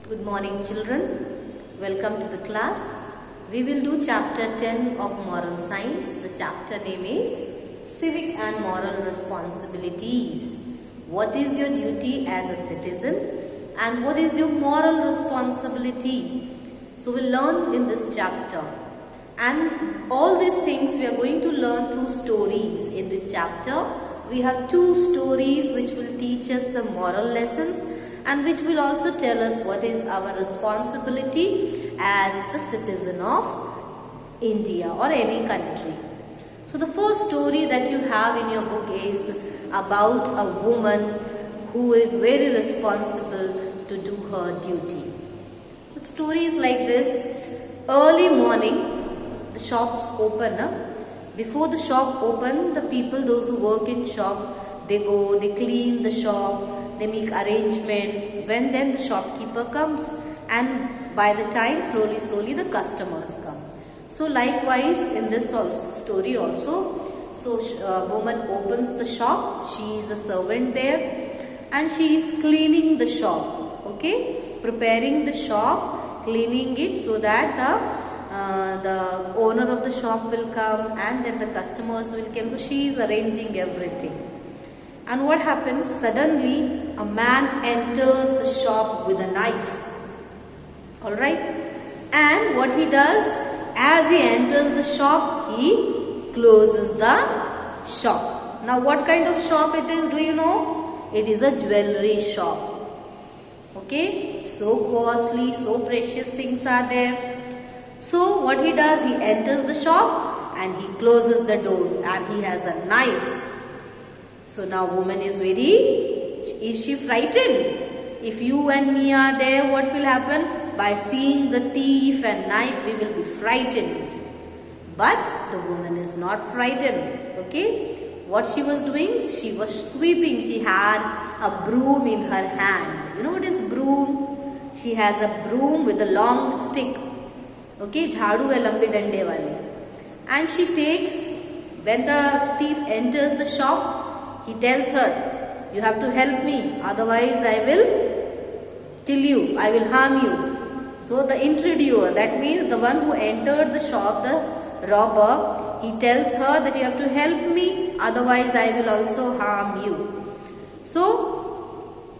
Good morning children. Welcome to the class. We will do chapter 10 of moral science. The chapter name is Civic and Moral Responsibilities. What is your duty as a citizen and what is your moral responsibility? So we'll learn in this chapter. And all these things we are going to learn through stories. In this chapter we have two stories which will teach us some moral lessons and which will also tell us what is our responsibility as the citizen of India or any country. So the first story that you have in your book is about a woman who is very responsible to do her duty. The story is like this. Early morning, the shops open up. Before the shop open, the people, those who work in shop, they go, they clean the shop, they make arrangements. When then the shopkeeper comes, and by the time slowly the customers come. So likewise in this story also, so a woman opens the shop, she is a servant there and she is cleaning the shop, okay, preparing the shop, cleaning it so that the owner of the shop will come and then the customers will come. So she is arranging everything. And what happens? Suddenly a man enters the shop with a knife. Alright? And what he does? As he enters the shop, he closes the shop. Now what kind of shop it is? Do you know? It is a jewelry shop. Okay? So costly, so precious things are there. So what he does, he enters the shop and he closes the door and he has a knife. So now woman is she frightened? If you and me are there, what will happen? By seeing the thief and knife, we will be frightened. But the woman is not frightened, okay? What she was doing? She was sweeping. She had a broom in her hand. You know what is broom? She has a broom with a long stick. Okay, jhadu hai lambe dande wale. And she takes, when the thief enters the shop, he tells her, you have to help me, otherwise I will kill you, I will harm you. So the intruder, that means the one who entered the shop, the robber, he tells her that you have to help me, otherwise I will also harm you. So,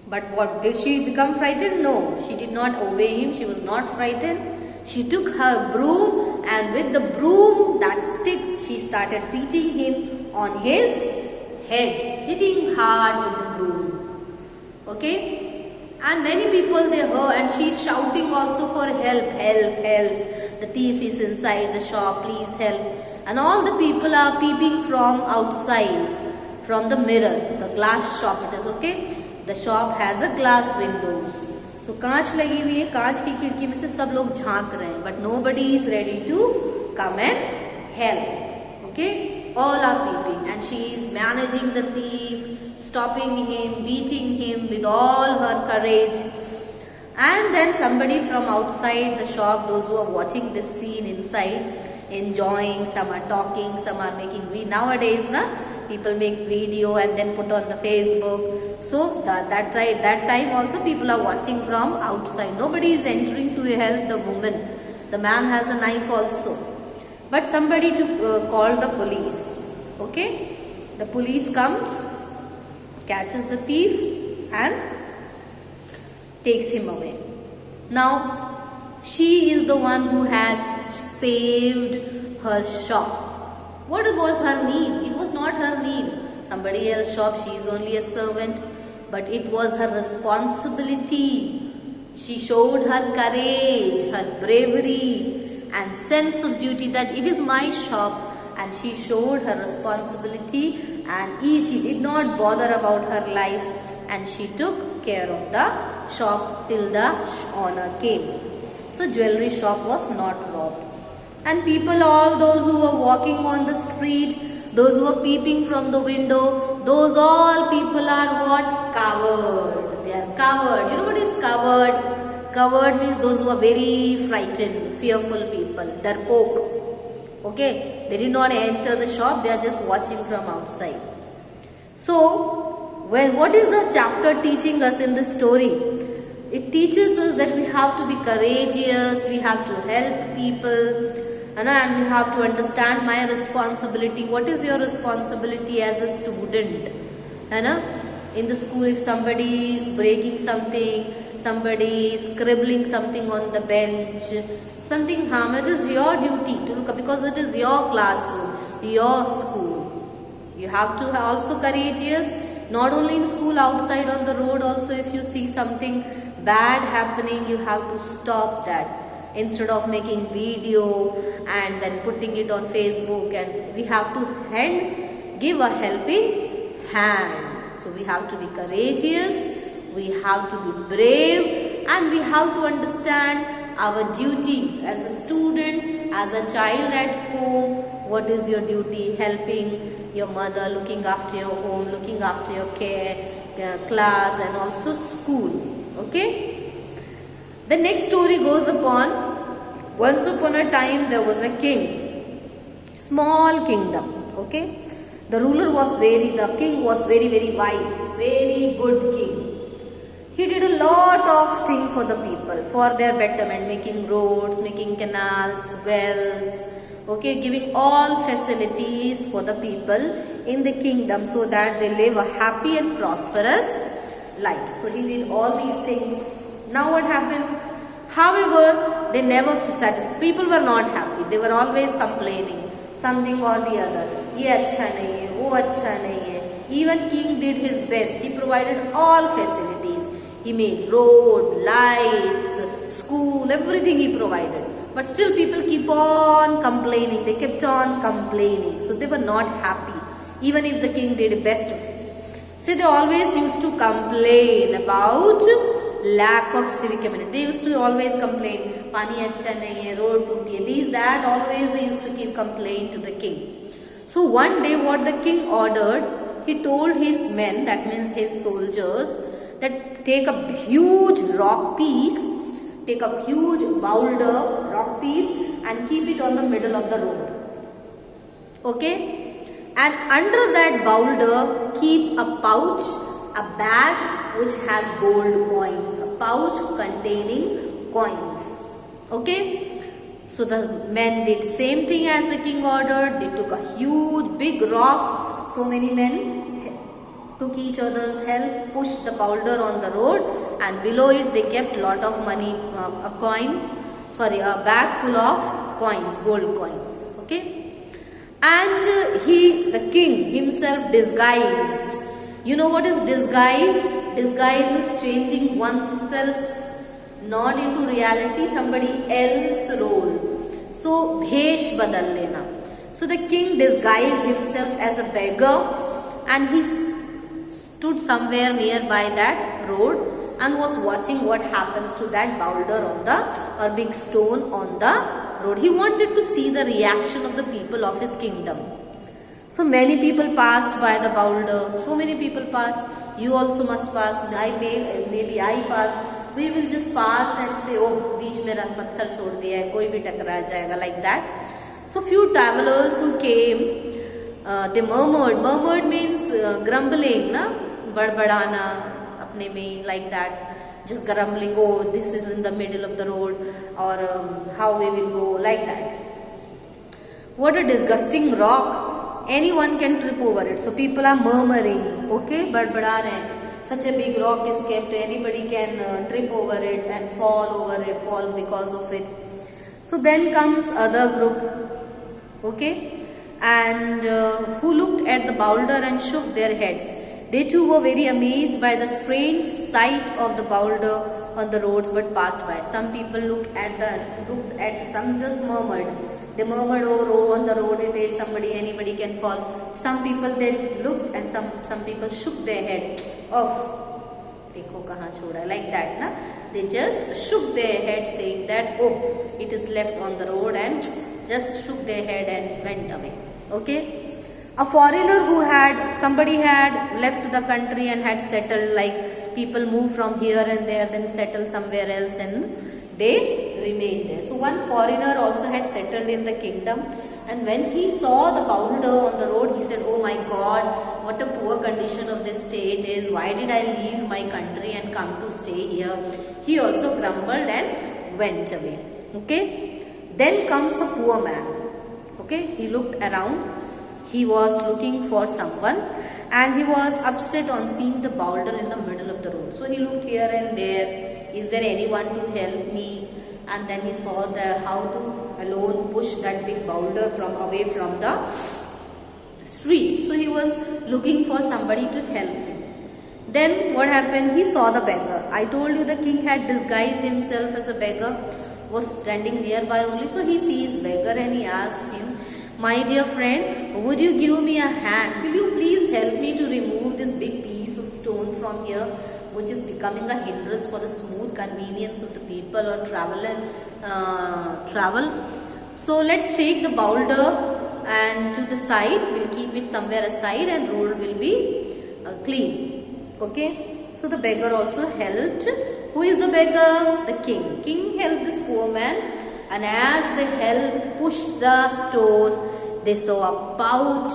but what, did she become frightened? No, she did not obey him, she was not frightened. She took her broom and with the broom, that stick, she started beating him on his head, hitting hard with the broom. Okay? And many people they heard and she is shouting also for help, help, help. The thief is inside the shop, please help. And all the people are peeping from outside, from the mirror, the glass shop it is, okay? The shop has a glass windows. So कांच लगी हुई है, कांच की खिड़की में से सब लोग झांक रहे हैं, but nobody is ready to come and help. Okay, all are peeping, and she is managing the thief, stopping him, beating him with all her courage. And then somebody from outside the shop, those who are watching this scene inside, enjoying, some are talking, some are making. Nowadays, people make video and then put on the Facebook. So that time also people are watching from outside. Nobody is entering to help the woman. The man has a knife also. But somebody to call the police. Okay? The police comes, catches the thief and takes him away. Now, she is the one who has saved her shop. What was her need? It was not her need. Somebody else's shop, she is only a servant. But it was her responsibility. She showed her courage, her bravery and sense of duty that it is my shop. And she showed her responsibility and she did not bother about her life. And she took care of the shop till the owner came. So jewelry shop was not robbed. And people, all those who were walking on the street, those who were peeping from the window, those all people are what? Covered. They are covered. You know what is covered? Covered means those who are very frightened, fearful people. Darpok. Okay? They did not enter the shop, they are just watching from outside. So, what is the chapter teaching us in this story? it teaches us that we have to be courageous, we have to help people, and we have to understand my responsibility. What is your responsibility as a student? In the school, if somebody is breaking something, somebody is scribbling something on the bench, something harm, it is your duty to look up, because it is your classroom, your school. You have to also courageous, not only in school, outside on the road also. If you see something bad happening, you have to stop that, instead of making video and then putting it on Facebook. And we have to give a helping hand. So we have to be courageous, we have to be brave, and we have to understand our duty as a student, as a child at home. What is your duty? Helping your mother, looking after your home, looking after your class, and also school. Okay? The next story goes upon, once upon a time there was a king, small kingdom. Okay? The king was very wise, very good king. He did a lot of things for the people, for their betterment, making roads, making canals, wells, okay, giving all facilities for the people in the kingdom so that they live a happy and prosperous life. So he did all these things. Now what happened? However, they never satisfied. People were not happy. They were always complaining something or the other. Ye acha nahi hai, wo acha nahi hai. Even king did his best. He provided all facilities. He made road, lights, school, everything he provided. But still people keep on complaining. They kept on complaining. So they were not happy, even if the king did best of his. So they always used to complain about lack of civic amenity. They used to always complain, pani acha nahi hai, road tooti hai, these, that, always they used to keep complaint to the king. So one day what the king ordered, he told his men, that means his soldiers, that take a huge rock piece, take a huge boulder, rock piece, and keep it on the middle of the road. Okay? And under that boulder, keep a pouch, a bag which has gold coins, a pouch containing coins. Okay? So the men did same thing as the king ordered. They took a huge big rock. So many men took each other's help, pushed the boulder on the road, and below it they kept lot of money, a bag full of coins, gold coins. Okay? And the king himself disguised. You know what is disguise? Disguise is changing oneself not into reality, somebody else's role. So, bhesh badal lena. So, the king disguised himself as a beggar, and he stood somewhere nearby that road and was watching what happens to that boulder or big stone on the road. He wanted to see the reaction of the people of his kingdom. So, many people passed by the boulder. So many people passed. You also must pass. Maybe I pass. We will just pass and say, oh, beach mein patthar chhod diya hai, koi bhi takra jayega, like that. So few travelers who came, they murmured. Murmured means grumbling, badbadana, apne mein, like that. Just grumbling, oh, this is in the middle of the road, or how we will go, like that. What a disgusting rock. Anyone can trip over it. So people are murmuring, okay, badbada rahe. Such a big rock is kept, anybody can trip over it and fall because of it. So then comes other group, okay, and who looked at the boulder and shook their heads. They too were very amazed by the strange sight of the boulder on the roads but passed by. Some people looked at, some just murmured. They murmured, oh, on the road it is, anybody can fall. Some people they looked and some people shook their head. Oh, dekho kahan choda, like that, na? They just shook their head saying that, oh, it is left on the road, and just shook their head and went away. Okay? A foreigner somebody had left the country and had settled, like people move from here and there, then settle somewhere else, and they remained there. So one foreigner also had settled in the kingdom, and when he saw the boulder on the road, he said, oh my God, what a poor condition of this state is. Why did I leave my country and come to stay here? He also grumbled and went away. Okay. Then comes a poor man. Okay. He looked around. He was looking for someone and he was upset on seeing the boulder in the middle of the road. So he looked here and there. Is there anyone to help me? And then he saw how to alone push that big boulder away from the street. So he was looking for somebody to help him. Then what happened? He saw the beggar. I told you the king had disguised himself as a beggar, was standing nearby only. So he sees beggar and he asks him, my dear friend, would you give me a hand? Will you please help me to remove this big piece of stone from here, which is becoming a hindrance for the smooth convenience of the people or travel. So let's take the boulder and to the side, we'll keep it somewhere aside and road will be clean. Okay. So the beggar also helped. Who is the beggar? The king. King helped this poor man, and as they helped push the stone, they saw a pouch.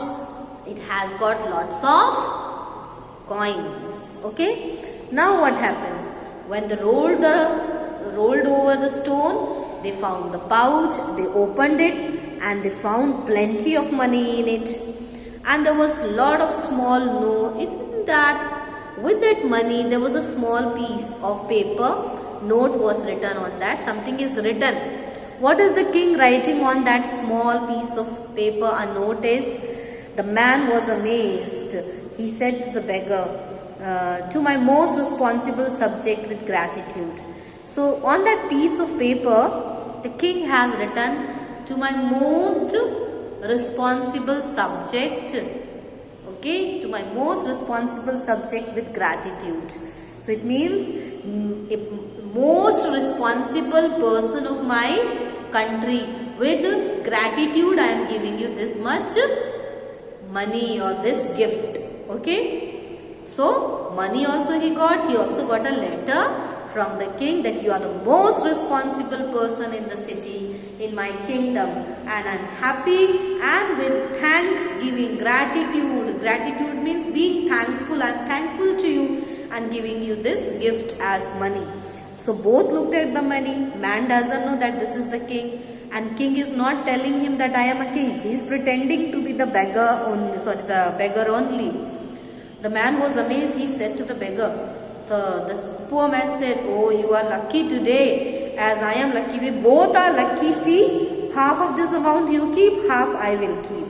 It has got lots of coins. Okay. Now what happens? When they rolled over the stone, they found the pouch, they opened it and they found plenty of money in it. And there was a lot of small note. With that money, there was a small piece of paper. Note was written on that. Something is written. What is the king writing on that small piece of paper? A note is. The man was amazed. He said to the beggar, to my most responsible subject with gratitude. So on that piece of paper, the king has written, to my most responsible subject. Okay, to my most responsible subject with gratitude. So it means, if most responsible person of my country, with gratitude I am giving you this much money or this gift. Okay. So money also he got. He also got a letter from the king that you are the most responsible person in the city, in my kingdom, and I am happy and with thanksgiving, gratitude. Gratitude means being thankful. I am thankful to you and giving you this gift as money. So both looked at the money. Man doesn't know that this is the king, and king is not telling him that I am a king. He is pretending to be the beggar only. The beggar only. The man was amazed. He said to the beggar, the poor man said, oh, you are lucky today as I am lucky. We both are lucky. See, half of this amount you keep, half I will keep.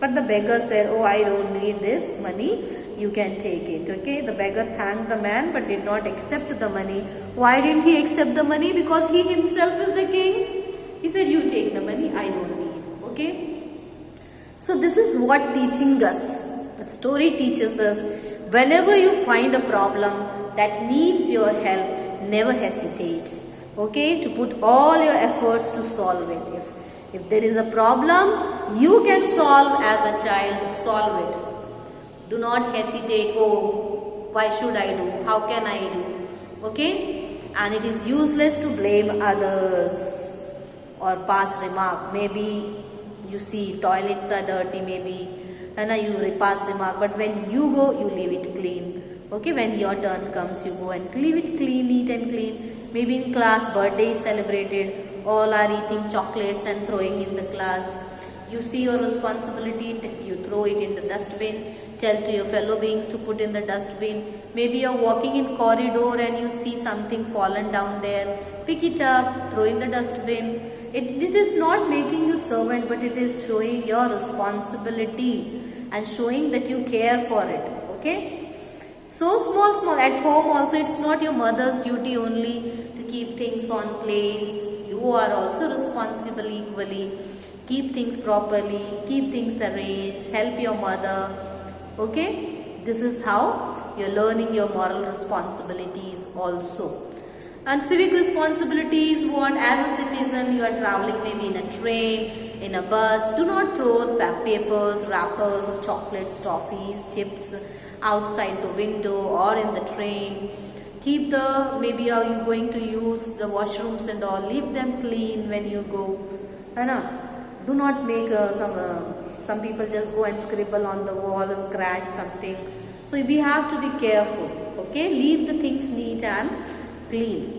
But the beggar said, oh, I don't need this money. You can take it. Okay. The beggar thanked the man but did not accept the money. Why didn't he accept the money? Because he himself is the king. He said, you take the money. I don't need. Okay. So this is what teaching us. The story teaches us, whenever you find a problem that needs your help, never hesitate. Okay, to put all your efforts to solve it. If there is a problem you can solve as a child, solve it. Do not hesitate. Oh, why should I do? How can I do? Okay, and it is useless to blame others or pass remark. Maybe you see toilets are dirty, maybe, and you pass remark. But when you go, you leave it clean. Okay, when your turn comes, you go and leave it clean, neat and clean. Maybe in class, birthday is celebrated, all are eating chocolates and throwing in the class. You see your responsibility, you throw it in the dustbin. Tell to your fellow beings to put in the dustbin. Maybe you are walking in corridor and you see something fallen down there. Pick it up, throw in the dustbin. It is not making you servant, but it is showing your responsibility and showing that you care for it. Okay. So small, at home also, it's not your mother's duty only to keep things on place. You are also responsible equally. Keep things properly, keep things arranged, help your mother. Okay, this is how you're learning your moral responsibilities also. And civic responsibilities, what? As a citizen, you are traveling maybe in a train, in a bus. Do not throw papers, wrappers of chocolates, toffees, chips outside the window or in the train. Keep maybe are you going to use the washrooms and all, leave them clean when you go. Do not make some Some people just go and scribble on the wall or scratch something. So we have to be careful. Okay, leave the things neat and clean.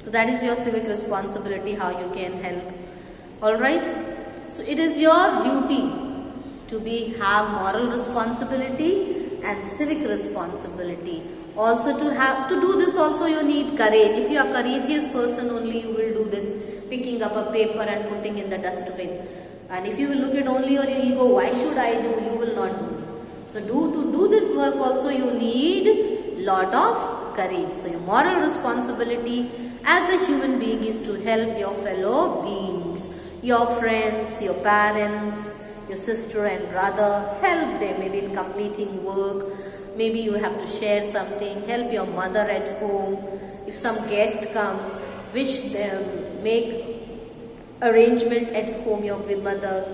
So that is your civic responsibility, how you can help. Alright. So it is your duty to have moral responsibility and civic responsibility. Also to do this also you need courage. If you are a courageous person only you will do this, picking up a paper and putting in the dustbin. And if you will look at only your ego, why should I do, you will not do it. So to do this work also you need lot of courage. So your moral responsibility as a human being is to help your fellow beings, your friends, your parents, your sister and brother. Help them maybe in completing work. Maybe you have to share something. Help your mother at home. If some guest come, wish them, make arrangement at home with mother,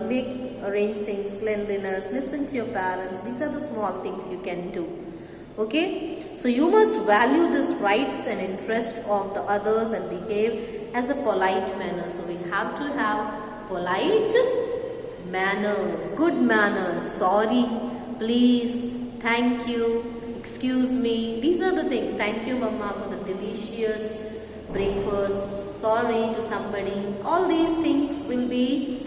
arrange things, cleanliness, listen to your parents. These are the small things you can do. Okay, so you must value this rights and interest of the others and behave as a polite manner. So we have to have polite manners, good manners. Sorry, please, thank you, excuse me. These are the things. Thank you mama for the delicious breakfast. Sorry to somebody. All these things will be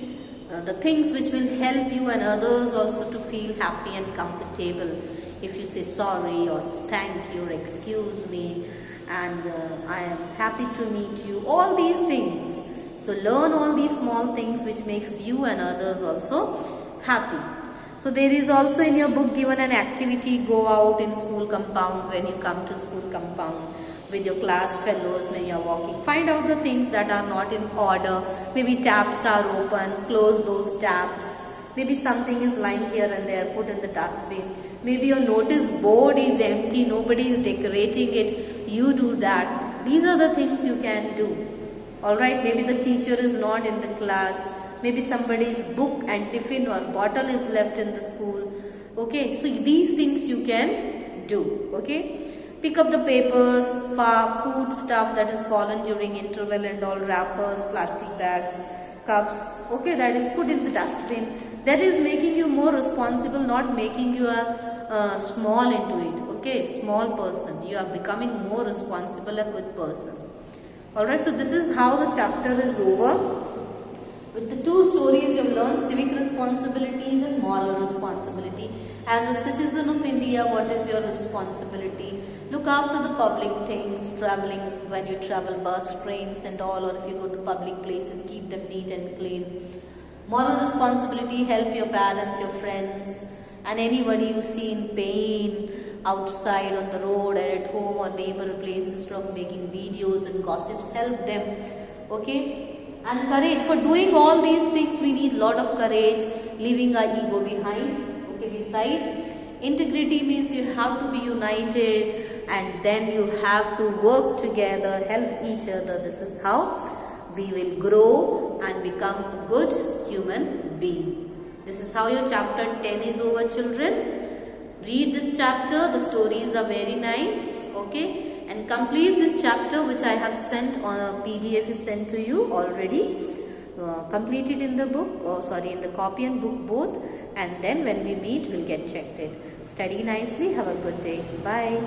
the things which will help you and others also to feel happy and comfortable. If you say sorry or thank you or excuse me and I am happy to meet you, all these things. So learn all these small things which makes you and others also happy. So there is also in your book given an activity, go out in school compound when you come to school compound with your class fellows when you are walking. Find out the things that are not in order. Maybe taps are open, close those taps. Maybe something is lying here and there, put in the dustbin. Maybe your notice board is empty, nobody is decorating it. You do that. These are the things you can do. Alright, maybe the teacher is not in the class. Maybe somebody's book and tiffin or bottle is left in the school. Okay, so these things you can do. Okay. Pick up the papers, food stuff that is fallen during interval and all, wrappers, plastic bags, cups. Okay, that is put in the dustbin. That is making you more responsible, not making you a small into it. Okay, small person. You are becoming more responsible, a good person. Alright, so this is how the chapter is over. With the two stories you have learned civic responsibilities and moral responsibility. As a citizen of India, what is your responsibility? Look after the public things, traveling when you travel bus, trains and all, or if you go to public places, keep them neat and clean. Moral responsibility, help your parents, your friends and anybody you see in pain outside on the road or at home or neighbor place, instead of making videos and gossips, help them. Okay. And courage. For doing all these things we need lot of courage, leaving our ego behind. Okay, beside. Integrity means you have to be united and then you have to work together, help each other. This is how we will grow and become a good human being. This is how your chapter 10 is over, children. Read this chapter. The stories are very nice. Okay. And complete this chapter which I have sent on a PDF is sent to you already. Complete it in the book, in the copy and book both, and then when we meet we'll get checked it. Study nicely. Have a good day. Bye.